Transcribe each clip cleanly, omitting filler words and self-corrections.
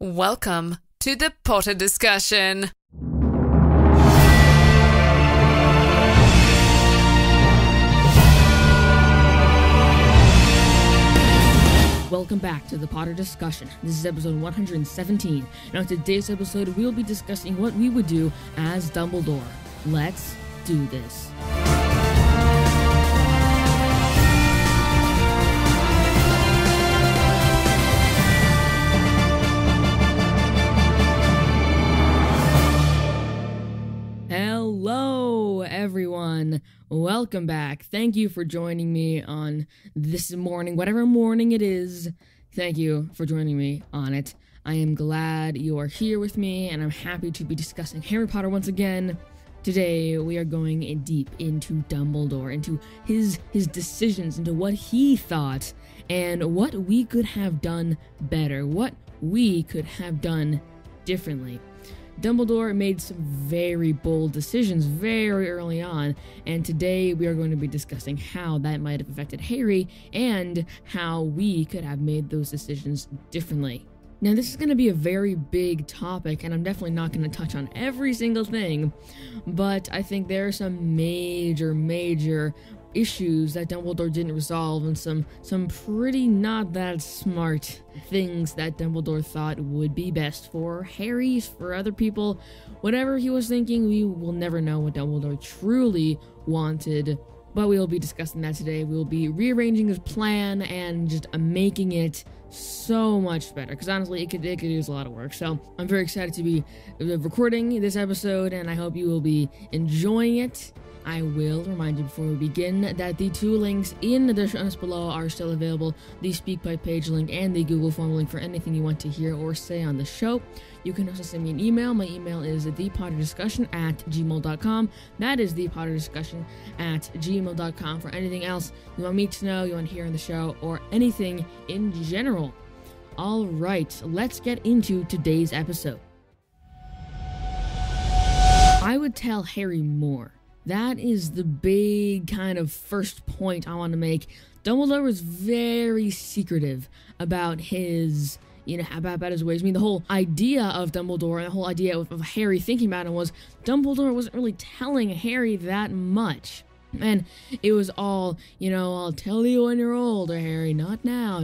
Welcome to the Potter Discussion. Welcome back to the Potter Discussion. This is episode 117. Now, in today's episode, we'll be discussing what we would do as Dumbledore. Let's do this. Hello, everyone. Welcome back. Thank you for joining me on this morning, whatever morning it is. Thank you for joining me on it. I am glad you are here with me, and I'm happy to be discussing Harry Potter once again. Today, we are going in deep into Dumbledore, into his decisions, into what he thought, and what we could have done better, what we could have done differently. Dumbledore made some very bold decisions very early on, and today we are going to be discussing how that might have affected Harry and how we could have made those decisions differently. Now, this is going to be a very big topic, and I'm definitely not going to touch on every single thing, but I think there are some major issues that Dumbledore didn't resolve, and some pretty not that smart things that Dumbledore thought would be best for Harry, for other people. Whatever he was thinking, we will never know what Dumbledore truly wanted, but we will be discussing that today. We will be rearranging his plan and just making it so much better, because honestly, it could use a lot of work. So I'm very excited to be recording this episode, and I hope you will be enjoying it. I will remind you before we begin that the two links in the show notes below are still available, the SpeakPipe page link and the Google form link for anything you want to hear or say on the show. You can also send me an email. My email is ThePotterDiscussion@gmail.com. That is ThePotterDiscussion@gmail.com for anything else you want me to know, you want to hear on the show, or anything in general. All right, let's get into today's episode. I would tell Harry more. That is the big kind of first point I want to make. Dumbledore was very secretive about his, about his ways. I mean, the whole idea of Dumbledore and the whole idea of Harry thinking about him was Dumbledore wasn't really telling Harry that much. And it was all, I'll tell you when you're older, Harry. Not now,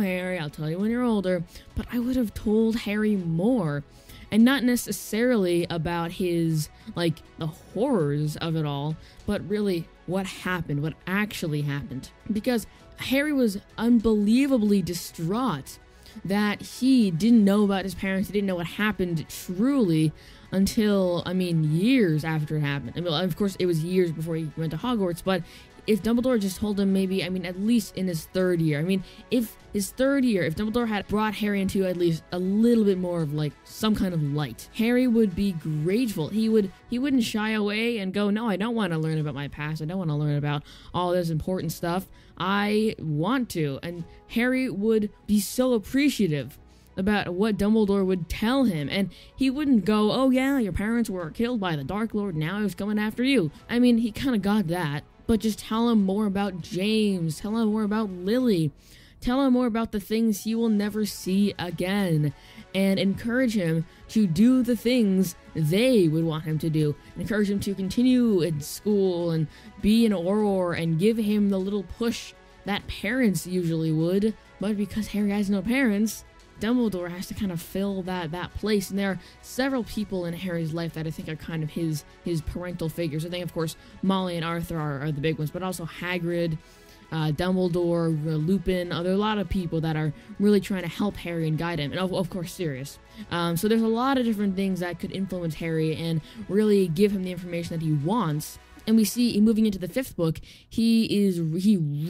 Harry. I'll tell you when you're older. But I would have told Harry more. And not necessarily about his, the horrors of it all, but really what happened, what actually happened. Because Harry was unbelievably distraught that he didn't know about his parents, he didn't know what happened truly until, years after it happened. Of course, it was years before he went to Hogwarts, but if Dumbledore just told him maybe, at least in his third year. If Dumbledore had brought Harry into at least a little bit more of, some kind of light, Harry would be grateful. He wouldn't shy away and go, no, I don't want to learn about my past. I don't want to learn about all this important stuff. I want to. And Harry would be so appreciative about what Dumbledore would tell him, and he wouldn't go, oh yeah, your parents were killed by the Dark Lord, now he's coming after you. He kind of got that. But just tell him more about James, tell him more about Lily, tell him more about the things he will never see again, and encourage him to do the things they would want him to do. Encourage him to continue in school and be an Auror, and give him the little push that parents usually would. But because Harry has no parents, Dumbledore has to kind of fill that place, and there are several people in Harry's life that I think are kind of his parental figures. I think, of course, Molly and Arthur are the big ones, but also Hagrid, Dumbledore, Lupin. There are a lot of people that are really trying to help Harry and guide him, and of course Sirius. So there's a lot of different things that could influence Harry and really give him the information that he wants. And we see, moving into the fifth book, he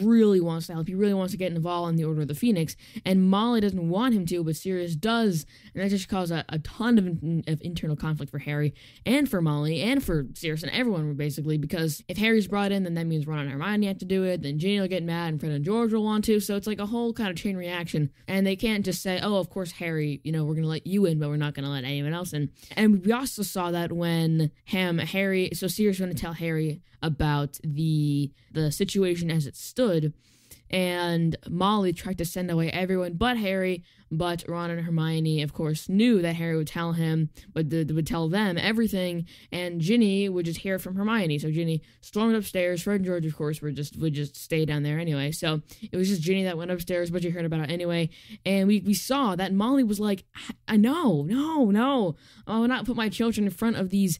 really wants to help. He really wants to get involved in the Order of the Phoenix. And Molly doesn't want him to, but Sirius does. And that just caused a ton of internal conflict for Harry and for Molly and for Sirius and everyone, basically. Because if Harry's brought in, then that means Ron and Hermione have to do it. Then Ginny will get mad and Fred and George will want to. So it's like a whole kind of chain reaction. And they can't just say, oh, of course, Harry, we're going to let you in, but we're not going to let anyone else in. And we also saw that when Sirius went to tell Harry about the situation as it stood, and Molly tried to send away everyone but Harry, but Ron and Hermione, of course, knew that Harry would tell him, but would tell them everything, and Ginny would just hear from Hermione. So Ginny stormed upstairs. Fred and George, of course, would just stay down there anyway. So it was just Ginny that went upstairs, but you heard about it anyway. And we saw that Molly was like, no, I will not put my children in front of these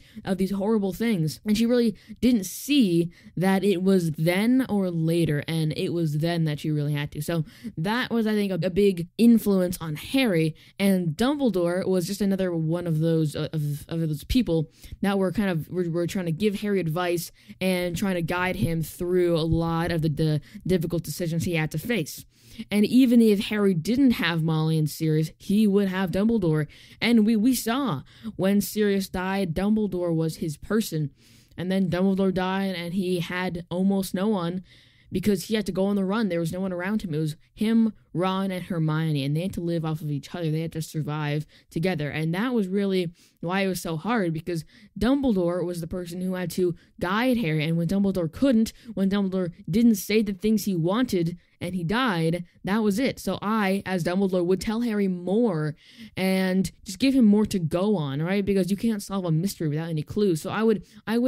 horrible things. And she really didn't see that it was then or later, and it was then that she really had to. So that was, I think, a big influence on Harry, and Dumbledore was just another one of those of those people that were were trying to give Harry advice and trying to guide him through a lot of the difficult decisions he had to face. And even if Harry didn't have Molly and Sirius, he would have Dumbledore. And we saw when Sirius died, Dumbledore was his person. And then Dumbledore died, and he had almost no one because he had to go on the run. There was no one around him. It was him, Ron, and Hermione, and they had to live off of each other. They had to survive together. And that was really why it was so hard, because Dumbledore was the person who had to guide Harry. And when Dumbledore couldn't, when Dumbledore didn't say the things he wanted and he died, that was it. So I, as Dumbledore, would tell Harry more and just give him more to go on, right? Because you can't solve a mystery without any clues. So I would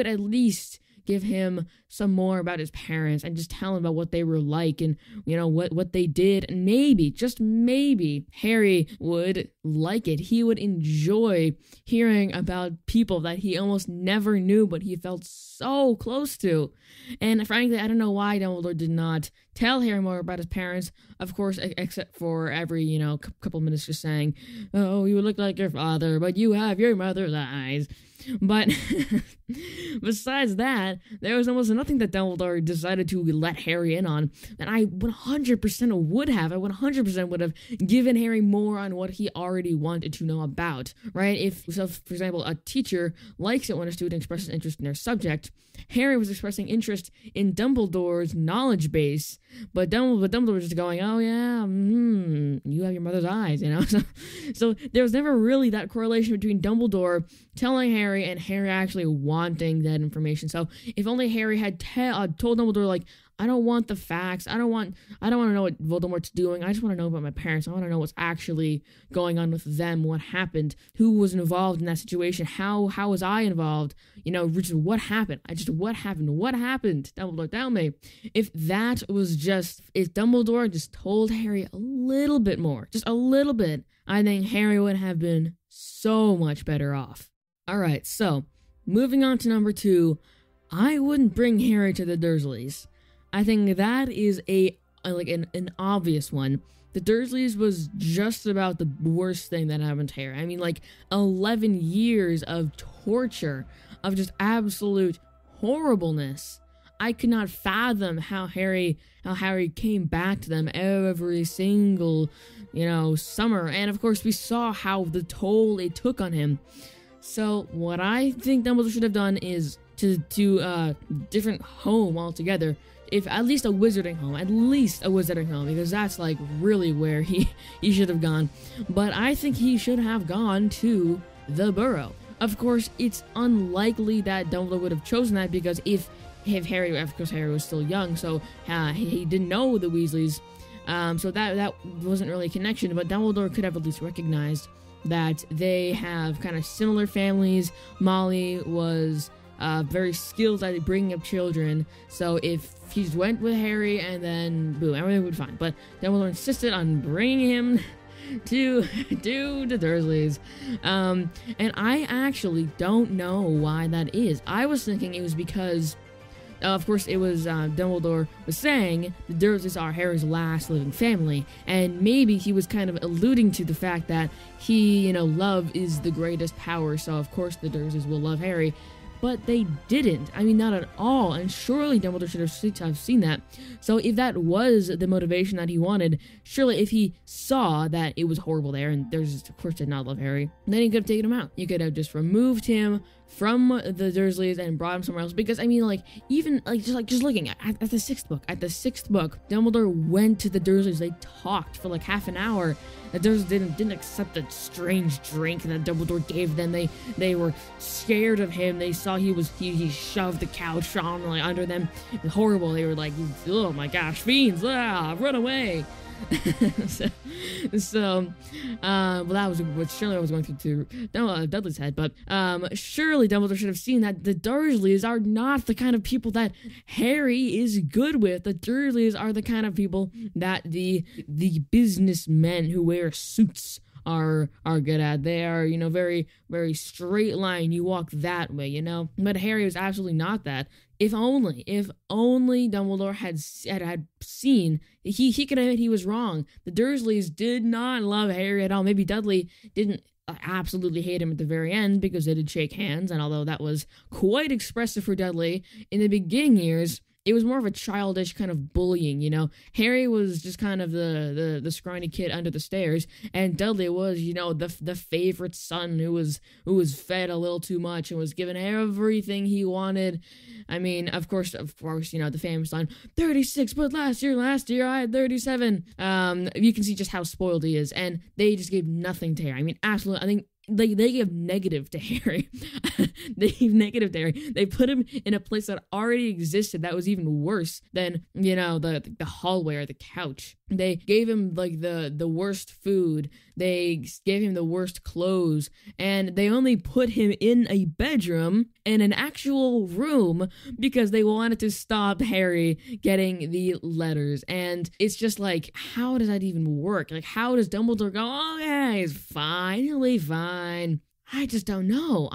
at least give him some more about his parents and just tell him about what they were like and, what they did. And maybe, just maybe, Harry would like it. He would enjoy hearing about people that he almost never knew, but he felt so close to. And frankly, I don't know why Dumbledore did not tell Harry more about his parents, of course, except for every, couple minutes just saying, oh, you look like your father, but you have your mother's eyes. But besides that, there was almost nothing that Dumbledore decided to let Harry in on. And I 100% would have. I 100% would have given Harry more on what he already wanted to know about, right? If, so for example, a teacher likes it when a student expresses interest in their subject, Harry was expressing interest in Dumbledore's knowledge base, but Dumbledore was just going, oh yeah, you have your mother's eyes, So there was never really that correlation between Dumbledore telling Harry and Harry actually wanting that information. So if only Harry had told Dumbledore, like, I don't want the facts. I don't want to know what Voldemort's doing. I just want to know about my parents. I want to know what's actually going on with them, what happened, who was involved in that situation, how was I involved, just what happened. What happened? Dumbledore, tell me. If Dumbledore just told Harry a little bit more, just a little bit, I think Harry would have been so much better off. All right, so moving on to number 2, I wouldn't bring Harry to the Dursleys. I think that is an obvious one. The Dursleys was just about the worst thing that happened to Harry. I mean, 11 years of torture, of just absolute horribleness. I could not fathom how Harry came back to them every single, summer. And of course, we saw how the toll it took on him. So what I think Dumbledore should have done is to a different home altogether. If at least a wizarding home, because that's really where he should have gone. But I think he should have gone to the Burrow. Of course, it's unlikely that Dumbledore would have chosen that, because if Harry, of course, Harry was still young, so he didn't know the Weasleys, so that wasn't really a connection. But Dumbledore could have at least recognized that they have kind of similar families. Molly was very skilled at bringing up children, so if he just went with Harry and then boom, everything would be fine. But Dumbledore insisted on bringing him to the Dursleys, and I actually don't know why that is. I was thinking it was because, of course, it was Dumbledore was saying the Dursleys are Harry's last living family, and maybe he was kind of alluding to the fact that love is the greatest power, so of course the Dursleys will love Harry. But they didn't. I mean, not at all. And surely Dumbledore should have seen that. So if that was the motivation that he wanted, surely if he saw that it was horrible there, and there's, of course, did not love Harry, then he could have taken him out. You could have just removed him from the Dursleys and brought him somewhere else. Because, I mean, just looking at the sixth book. At the sixth book, Dumbledore went to the Dursleys. They talked for half an hour. The Dursleys didn't accept the strange drink that Dumbledore gave them. They were scared of him. They saw he shoved the couch on under them. It was horrible. They were like, oh my gosh, fiends, run away. Well, that was what surely I was going through Dudley's head, but surely Dumbledore should have seen that the Dursleys are not the kind of people that Harry is good with. The Dursleys are the kind of people that the businessmen who wear suits are good at. They are, very, very straight line. You walk that way, But Harry was absolutely not that. If only Dumbledore had seen, he could admit he was wrong. The Dursleys did not love Harry at all. Maybe Dudley didn't absolutely hate him at the very end because they did shake hands, and although that was quite expressive for Dudley, in the beginning years, it was more of a childish kind of bullying, Harry was just kind of the scrawny kid under the stairs, and Dudley was, the favorite son who was fed a little too much and was given everything he wanted. I mean, of course, the famous line, 36, but last year I had 37. You can see just how spoiled he is, and they just gave nothing to Harry. I mean, absolutely, I think they give negative to Harry. They gave negative to Harry. They put him in a place that already existed that was even worse than, the hallway or the couch. They gave him, the worst food. They gave him the worst clothes. And they only put him in a bedroom, in an actual room, because they wanted to stop Harry getting the letters. And it's just how does that even work? How does Dumbledore go, oh, yeah, he's fine, he'll be fine? I just don't know.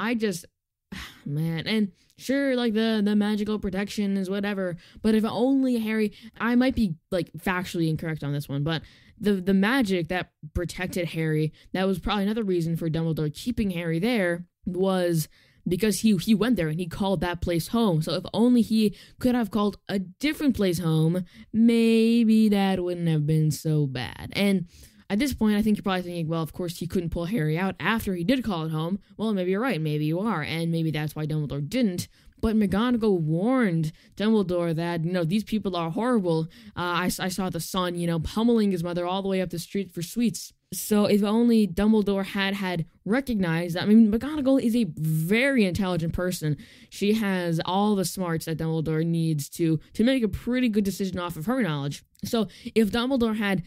Man, and sure, the magical protection is whatever, but if only Harry, I might be factually incorrect on this one, but the magic that protected Harry, that was probably another reason for Dumbledore keeping Harry there, was because he went there and he called that place home. So if only he could have called a different place home, maybe that wouldn't have been so bad. And at this point, I think you're probably thinking, well, of course he couldn't pull Harry out after he did call it home. Well, maybe you're right. Maybe you are. And maybe that's why Dumbledore didn't. But McGonagall warned Dumbledore that, these people are horrible. I saw the son, pummeling his mother all the way up the street for sweets. So if only Dumbledore had recognized that. I mean, McGonagall is a very intelligent person. She has all the smarts that Dumbledore needs to make a pretty good decision off of her knowledge. So if Dumbledore had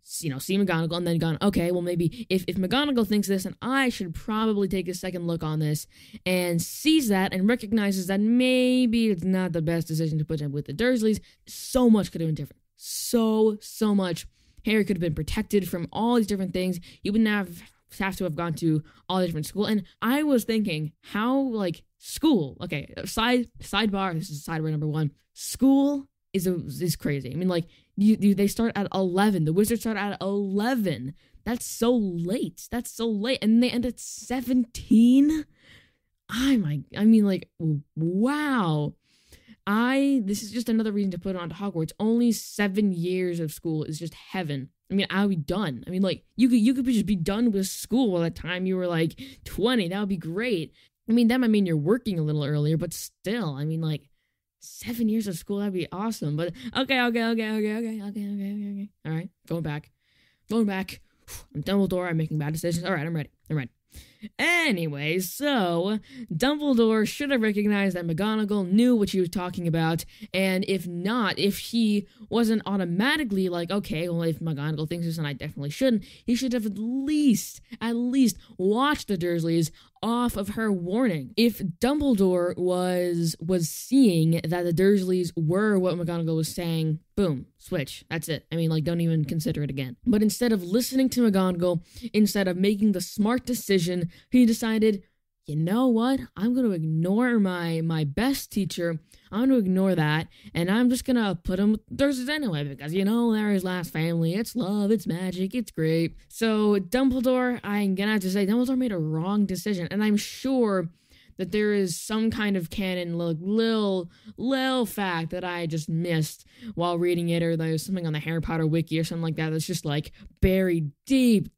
seen McGonagall and then gone, okay, well, maybe if McGonagall thinks this, and I should probably take a second look on this, and sees that and recognizes that maybe it's not the best decision to put him with the Dursleys, so much could have been different. So much. Harry could have been protected from all these different things. He wouldn't have to have gone to all the different school. And I was thinking, how, school, okay, sidebar, this is sidebar number one, school is crazy. I mean, they start at 11. The Wizards start at 11. That's so late. And they end at 17. Wow. This is just another reason to put it onto Hogwarts. Only 7 years of school is just heaven. I mean, I'll be done. I mean, you could just be done with school by the time you were 20. That would be great. I mean, that might mean you're working a little earlier, but still, 7 years of school, that'd be awesome. But okay. All right, going back. I'm Dumbledore. I'm making bad decisions. All right, I'm ready. Anyway, so Dumbledore should have recognized that McGonagall knew what she was talking about, and if he wasn't automatically okay, well, if McGonagall thinks this and I definitely shouldn't, he should have at least watched the Dursleys off of her warning. If Dumbledore was seeing that the Dursleys were what McGonagall was saying, boom, switch. That's it. I mean, don't even consider it again. But instead of listening to McGonagall, instead of making the smart decision, he decided, you know what? I'm going to ignore my best teacher. I'm going to ignore that, and I'm just going to put him with Dursleys anyway, because, they're his last family. It's love, it's magic, it's great. So Dumbledore, I'm going to have to say, Dumbledore made a wrong decision, and I'm sure that there is some kind of canon little fact that I just missed while reading it, or there's something on the Harry Potter wiki or something like that that's just buried deep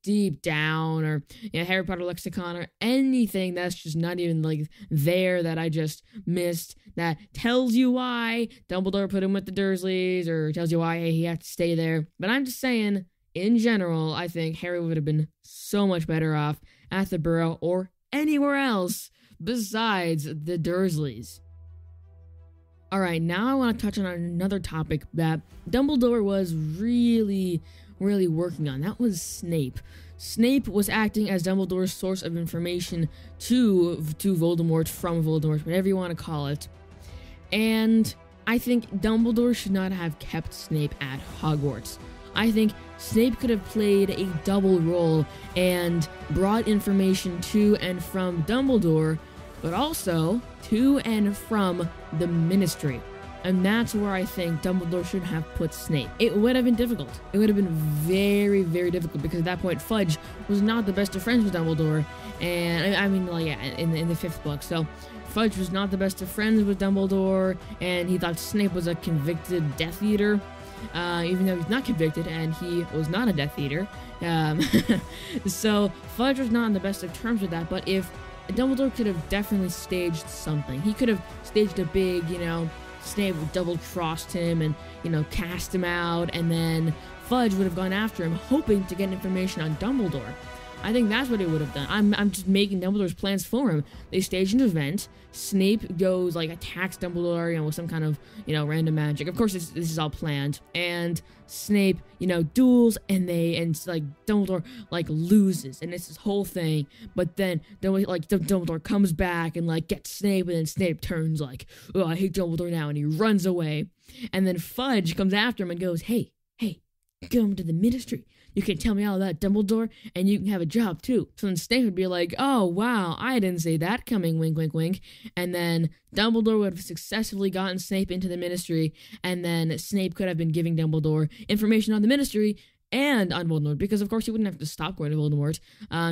down, or Harry Potter lexicon, or anything that's just not even there that I just missed, that tells you why Dumbledore put him with the Dursleys, or tells you why he had to stay there. But I'm just saying, in general, I think Harry would have been so much better off at the Burrow or anywhere else besides the Dursleys. Alright, now I want to touch on another topic that Dumbledore was really really working on. That was Snape. Snape was acting as Dumbledore's source of information to Voldemort, from Voldemort, whatever you want to call it. And I think Dumbledore should not have kept Snape at Hogwarts. I think Snape could have played a double role and brought information to and from Dumbledore, but also to and from the Ministry. And that's where I think Dumbledore should have put Snape. It would have been difficult. It would have been very, very difficult, because at that point, Fudge was not the best of friends with Dumbledore. And in the 5th book. So Fudge was not the best of friends with Dumbledore, and he thought Snape was a convicted Death Eater. Even though he's not convicted, and he was not a Death Eater. So Fudge was not on the best of terms with that, but if Dumbledore could have definitely staged something. He could have staged a big, Snape double-crossed him and, cast him out, and then Fudge would have gone after him, hoping to get information on Dumbledore. I think that's what he would have done. I'm just making Dumbledore's plans for him. They stage an event. Snape goes, attacks Dumbledore, with some kind of, random magic. Of course, this is all planned. And Snape, duels, and Dumbledore, loses. And it's this whole thing. But then, Dumbledore comes back and, gets Snape, and then Snape turns, oh, I hate Dumbledore now, and he runs away. And then Fudge comes after him and goes, hey, come to the Ministry. You can tell me all about Dumbledore, and you can have a job, too. So then Snape would be like, oh, wow, I didn't see that coming, wink, wink, wink. And then Dumbledore would have successfully gotten Snape into the Ministry, and then Snape could have been giving Dumbledore information on the Ministry and on Voldemort, because, of course, he wouldn't have to stop going to Voldemort.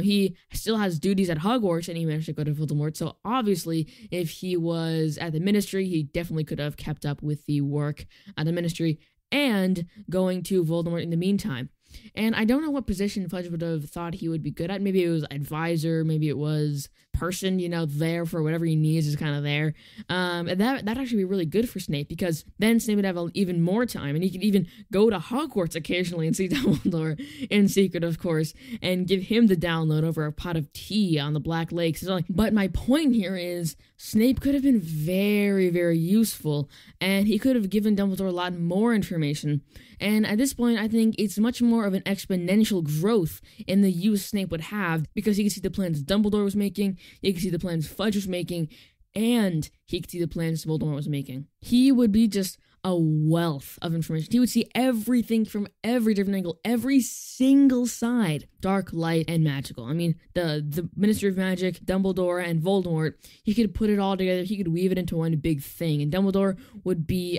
He still has duties at Hogwarts, and he managed to go to Voldemort. So, obviously, if he was at the Ministry, he definitely could have kept up with the work at the Ministry and going to Voldemort in the meantime. And I don't know what position Fudge would have thought he would be good at. Maybe it was advisor, maybe it was person, there for whatever he needs is kind of there. And that'd actually be really good for Snape, because then Snape would have even more time, and he could even go to Hogwarts occasionally and see Dumbledore in secret, of course, and give him the download over a pot of tea on the Black Lakes. But my point here is Snape could have been very, very useful, and he could have given Dumbledore a lot more information. And at this point, I think it's much more of an exponential growth in the use Snape would have, because he could see the plans Dumbledore was making, he could see the plans Fudge was making, and he could see the plans Voldemort was making. He would be just a wealth of information. He would see everything from every different angle, every single side, dark, light, and magical. I mean, the Ministry of Magic, Dumbledore, and Voldemort, he could put it all together. He could weave it into one big thing, and Dumbledore would be,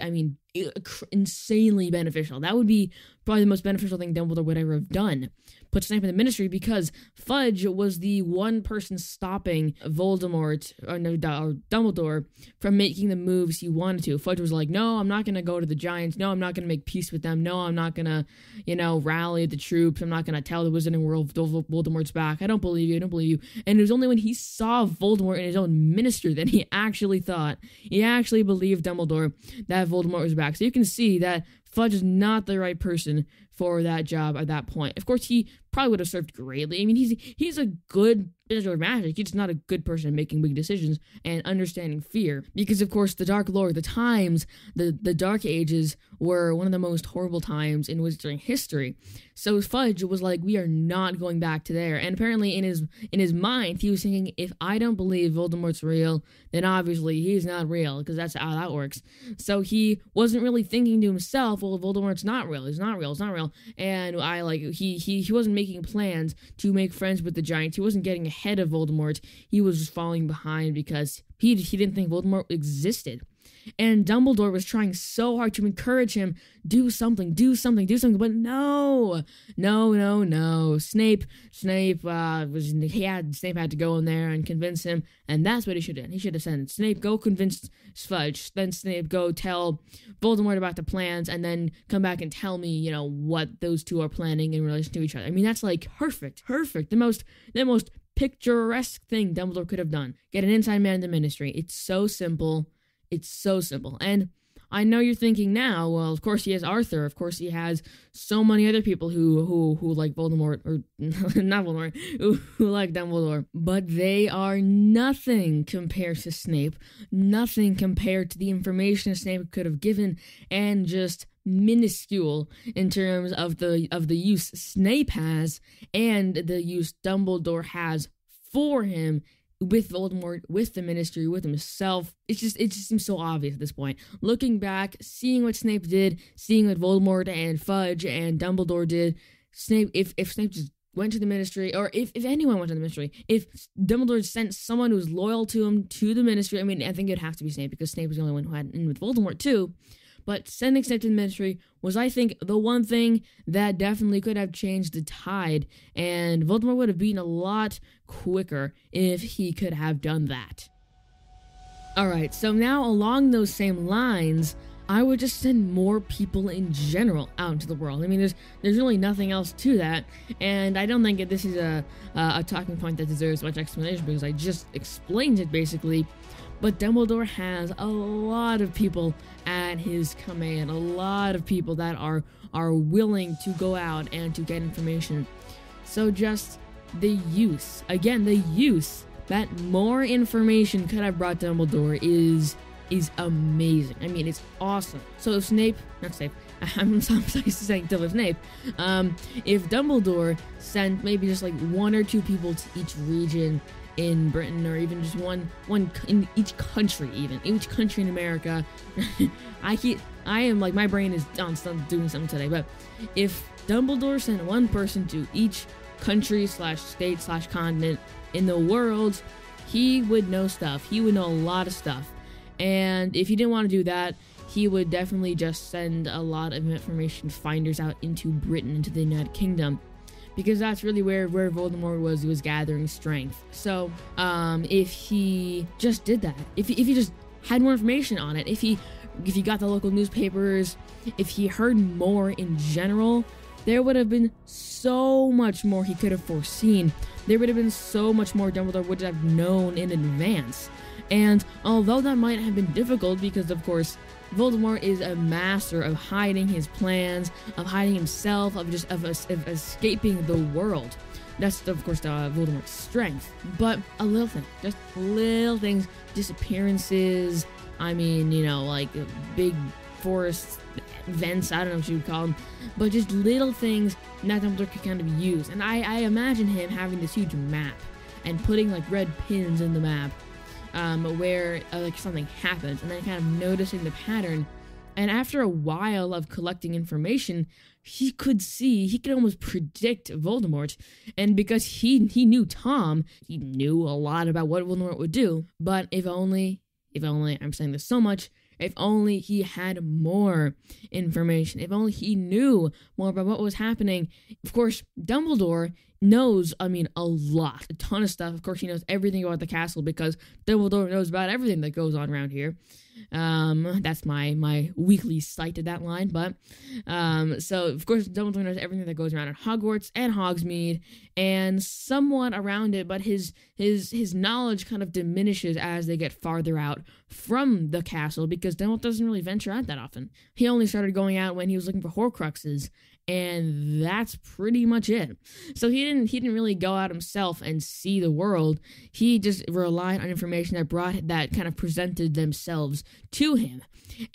insanely beneficial. That would be probably the most beneficial thing Dumbledore would ever have done. Put Snape in the Ministry, because Fudge was the one person stopping Voldemort, or Dumbledore, from making the moves he wanted to. Fudge was like, no, I'm not going to go to the Giants. No, I'm not going to make peace with them. No, I'm not going to, rally the troops. I'm not going to tell the Wizarding World Voldemort's back. I don't believe you. And it was only when he saw Voldemort in his own ministry that he actually believed Dumbledore that Voldemort was back. So you can see that Fudge is not the right person for that job at that point. Of course, he probably would have served greatly. I mean, he's a good Minister of Magic. He's just not a good person at making big decisions and understanding fear. Because, of course, the Dark Lord, the times, the Dark Ages were one of the most horrible times in Wizarding history. So Fudge was like, we are not going back to there. And apparently in his mind, he was thinking, if I don't believe Voldemort's real, then obviously he's not real, because that's how that works. So he wasn't really thinking to himself, well, Voldemort's not real. He's not real. And he wasn't making plans to make friends with the Giants. He wasn't getting ahead of Voldemort. He was just falling behind because he didn't think Voldemort existed. And Dumbledore was trying so hard to encourage him, do something, but no. Snape had to go in there and convince him, and that's what he should have done. He should have said, Snape, go convince Fudge, then Snape, go tell Voldemort about the plans, and then come back and tell me, what those two are planning in relation to each other. I mean, that's perfect, the most picturesque thing Dumbledore could have done. Get an inside man in the Ministry. It's so simple. And I know you're thinking now, well, of course he has Arthur. Of course he has so many other people who like Voldemort, or not Voldemort, who like Dumbledore. But they are nothing compared to Snape. Nothing compared to the information Snape could have given and just minuscule in terms of the use Snape has and the use Dumbledore has for him with Voldemort, with the Ministry, with himself. It just seems so obvious at this point. Looking back, seeing what Snape did, seeing what Voldemort and Fudge and Dumbledore did, Snape, if Snape just went to the Ministry, or if anyone went to the Ministry, if Dumbledore sent someone who was loyal to him to the Ministry, I mean, I think it'd have to be Snape, because Snape was the only one who had in with Voldemort too, but sending Snape to the Ministry was, I think, the one thing that definitely could have changed the tide, and Voldemort would have beaten a lot quicker if he could have done that. Alright, so now along those same lines, I would just send more people in general out into the world. I mean, there's really nothing else to that, and I don't think that this is a talking point that deserves much explanation, because I just explained it basically. But Dumbledore has a lot of people at his command, a lot of people that are willing to go out and to get information. So just the use that more information could have brought Dumbledore is amazing. I mean, it's awesome. So if I'm sorry to say Snape, if Dumbledore sent maybe just like one or two people to each region in Britain, or even just one in each country in America. I am like, my brain is on doing something today, but if Dumbledore sent one person to each country / state / continent in the world, he would know stuff. He would know a lot of stuff. And if he didn't want to do that, he would definitely just send a lot of information finders out into Britain, into the United Kingdom, because that's really where Voldemort was gathering strength. So, if he just did that, if he just had more information on it, if he got the local newspapers, if he heard more in general, there would have been so much more he could have foreseen. There would have been so much more Dumbledore would have known in advance. And although that might have been difficult, because of course Voldemort is a master of hiding his plans, of hiding himself, of escaping the world. That's, of course, Voldemort's strength. But a little thing, just little things, disappearances, I mean, like big forest events, I don't know what you would call them, but just little things that Dumbledore could kind of use. And I imagine him having this huge map and putting like red pins in the map, where like something happens, and then kind of noticing the pattern. And after a while of collecting information, he could almost predict Voldemort. And because he knew Tom, he knew a lot about what Voldemort would do. But if only, I'm saying this so much, if only he had more information, if only he knew more about what was happening. Of course, Dumbledore knows, a lot, a ton of stuff. Of course, he knows everything about the castle, because Dumbledore knows about everything that goes on around here. That's my weekly cite to that line, but, so, of course, Dumbledore knows everything that goes around at Hogwarts and Hogsmeade, and somewhat around it, but his knowledge kind of diminishes as they get farther out from the castle, because Dumbledore doesn't really venture out that often. He only started going out when he was looking for Horcruxes, and that's pretty much it. So he didn't really go out himself and see the world. He just relied on information that kind of presented themselves to him.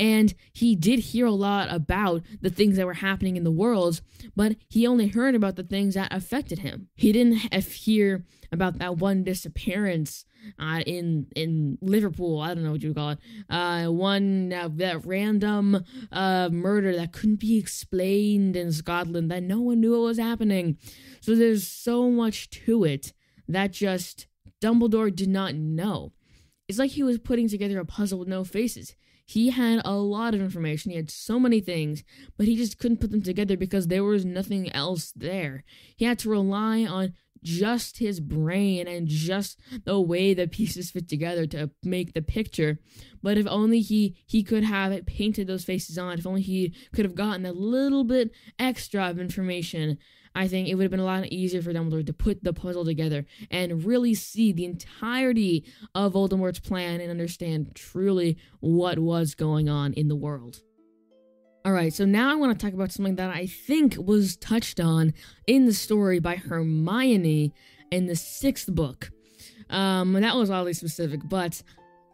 And he did hear a lot about the things that were happening in the world, but he only heard about the things that affected him. He didn't hear about that one disappearance in Liverpool, I don't know what you would call it, that random murder that couldn't be explained in Scotland, that no one knew what was happening. So there's so much to it that just Dumbledore did not know. It's like he was putting together a puzzle with no faces. He had a lot of information, he had so many things, but he just couldn't put them together because there was nothing else there. He had to rely on just his brain and just the way the pieces fit together to make the picture. But if only he could have it painted those faces on, if only he could have gotten a little bit extra of information, I think it would have been a lot easier for Dumbledore to put the puzzle together and really see the entirety of Voldemort's plan and understand truly what was going on in the world. Alright, so now I want to talk about something that I think was touched on in the story by Hermione in the 6th book. That was oddly specific, but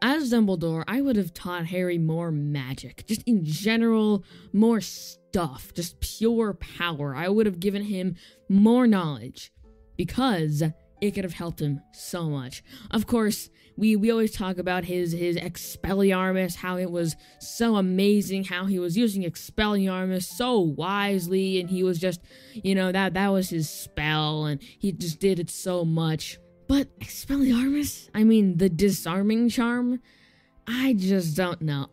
as Dumbledore, I would have taught Harry more magic. Just in general, more stuff. Just pure power. I would have given him more knowledge because it could have helped him so much. Of course, we always talk about his Expelliarmus, how it was so amazing, how he was using Expelliarmus so wisely, and he was just, that was his spell, and he just did it so much. But Expelliarmus, the disarming charm, I just don't know.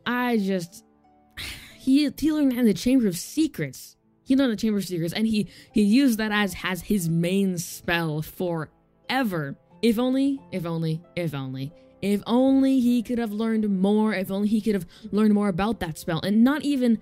He learned in the Chamber of Secrets. He learned the Chamber of Secrets, and he used that as his main spell forever. If only he could have learned more, if only he could have learned more about that spell. And not even,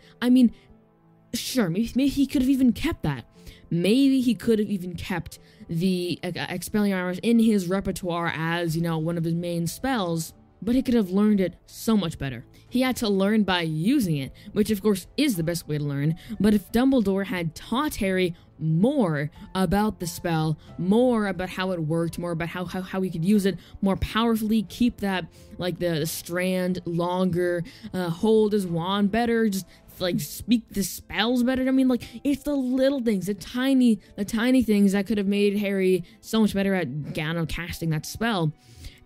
sure, maybe he could have even kept that. Maybe he could have even kept the Expelliarmus in his repertoire as, one of his main spells, but he could have learned it so much better. He had to learn by using it, which of course is the best way to learn, but if Dumbledore had taught Harry more about the spell, more about how it worked, more about how he could use it more powerfully, keep that, the strand longer, hold his wand better, just speak the spells better. It's the little things, the tiny things that could have made Harry so much better at casting that spell.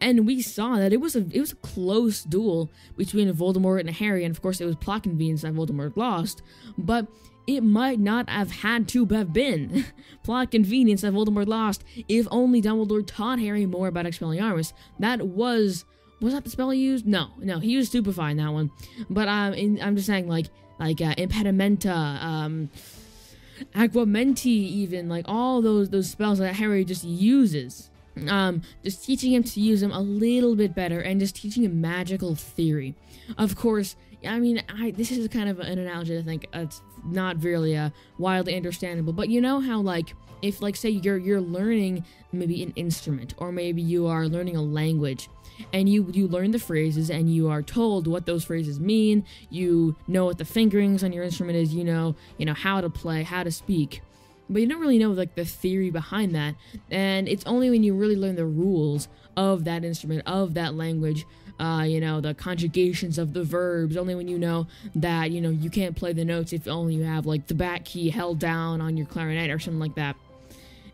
And we saw that it was a close duel between Voldemort and Harry, and of course it was plot convenience that Voldemort lost, but it might not have had to have been plot convenience that Voldemort lost if only Dumbledore taught Harry more about Expelliarmus. Was that the spell he used? No, he used Stupefy in that one. But I'm just saying, Impedimenta, Aquamenti, even, all those spells that Harry just uses. Just teaching him to use them a little bit better, and just teaching him magical theory. Of course, this is kind of an analogy I think it's not really wildly understandable, but how, if, say, you're learning maybe an instrument, or maybe you are learning a language, and you learn the phrases, and you are told what those phrases mean, you know what the fingerings on your instrument is, you know how to play, how to speak, but you don't really know, the theory behind that, and it's only when you really learn the rules of that instrument, of that language, the conjugations of the verbs, only when you know that, you can't play the notes if only you have, the back key held down on your clarinet or something like that.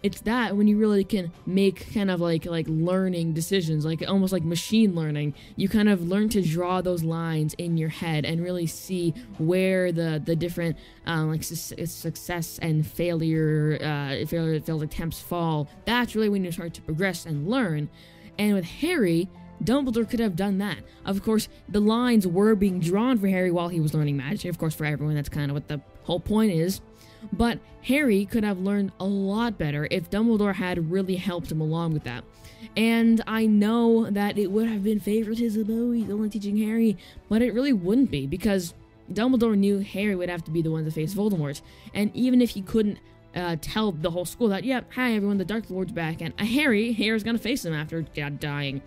It's that when you really can make kind of like learning decisions, almost like machine learning. You kind of learn to draw those lines in your head and really see where the different success and failure attempts fall. That's really when you start to progress and learn. And with Harry, Dumbledore could have done that. Of course, the lines were being drawn for Harry while he was learning magic. Of course, for everyone, that's kind of what the whole point is. But Harry could have learned a lot better if Dumbledore had really helped him along with that. And I know that it would have been favoritism, he's only teaching Harry, but it really wouldn't be, because Dumbledore knew Harry would have to be the one to face Voldemort. And even if he couldn't tell the whole school that, hi everyone, the Dark Lord's back, and Harry's gonna face him after dying.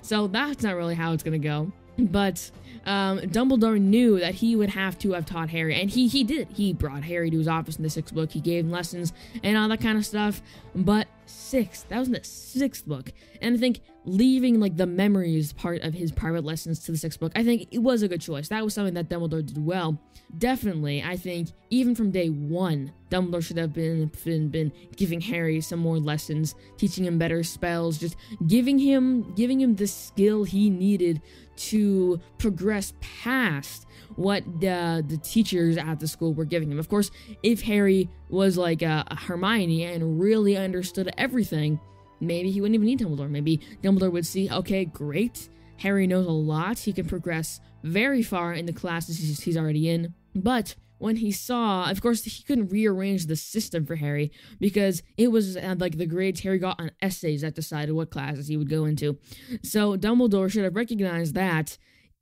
So that's not really how it's gonna go. But Dumbledore knew that he would have to have taught Harry, and he did. He brought Harry to his office in the 6th book, he gave him lessons and all that kind of stuff, but that was in the 6th book, and I think leaving the memories part of his private lessons to the 6th book, I think it was a good choice. That was something that Dumbledore did well. Definitely, I think, even from day one, Dumbledore should have been giving Harry some more lessons, teaching him better spells, just giving him the skill he needed to progress past what the teachers at the school were giving him. Of course, if Harry was like a Hermione and really understood everything, maybe he wouldn't even need Dumbledore. Maybe Dumbledore would see, okay, great, Harry knows a lot, he can progress very far in the classes he's already in. But when he saw, of course, he couldn't rearrange the system for Harry, because it was the grades Harry got on essays that decided what classes he would go into. So Dumbledore should have recognized that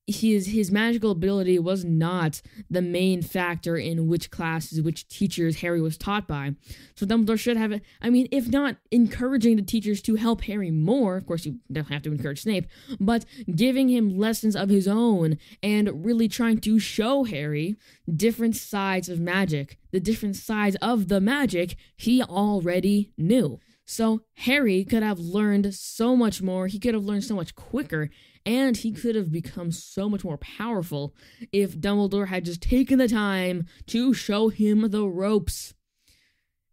his magical ability was not the main factor in which classes, which teachers Harry was taught by. So Dumbledore should have, if not encouraging the teachers to help Harry more, of course you don't have to encourage Snape, but giving him lessons of his own and really trying to show Harry different sides of magic, the different sides of the magic he already knew. So Harry could have learned so much more, he could have learned so much quicker, and he could have become so much more powerful if Dumbledore had just taken the time to show him the ropes.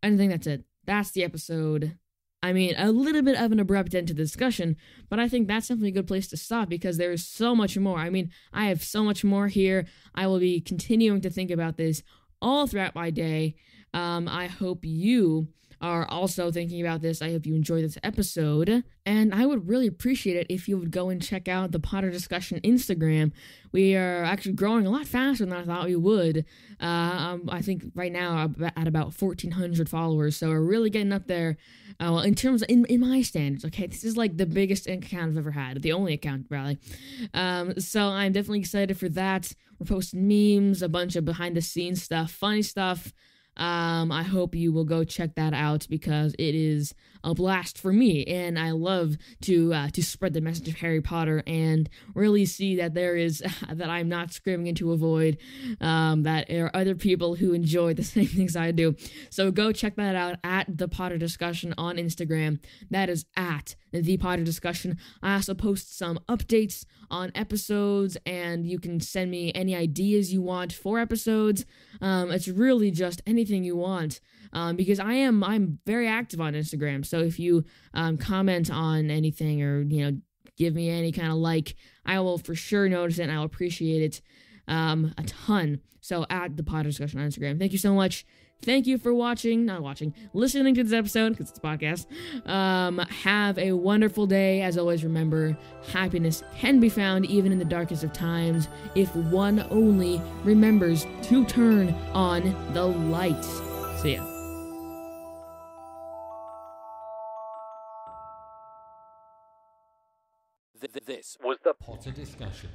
I think that's it. That's the episode. I mean, a little bit of an abrupt end to the discussion, but I think that's definitely a good place to stop because there is so much more. I mean, I have so much more here. I will be continuing to think about this all throughout my day. I hope you are also thinking about this. I hope you enjoyed this episode, and I would really appreciate it if you would go and check out the Potter Discussion Instagram. We are actually growing a lot faster than I thought we would. I think right now I'm at about 1,400 followers, so we're really getting up there. Well, in terms of, in my standards, okay, this is like the biggest account I've ever had, the only account, really. So I'm definitely excited for that. We're posting memes, a bunch of behind-the-scenes stuff, funny stuff. I hope you will go check that out because it is a blast for me, and I love to spread the message of Harry Potter and really see that there is that I'm not screaming into a void, that there are other people who enjoy the same things I do. So go check that out at The Potter Discussion on Instagram. That is at The Potter Discussion. I also post some updates on episodes, and you can send me any ideas you want for episodes. It's really just anything you want, because I'm very active on Instagram. So if you comment on anything or give me any kind of I will for sure notice it and I'll appreciate it a ton. So at The Potter Discussion on Instagram. Thank you so much. Thank you for listening to this episode, because it's a podcast. Have a wonderful day. As always, remember, happiness can be found even in the darkest of times if one only remembers to turn on the lights. See ya. This was the Potter Discussion.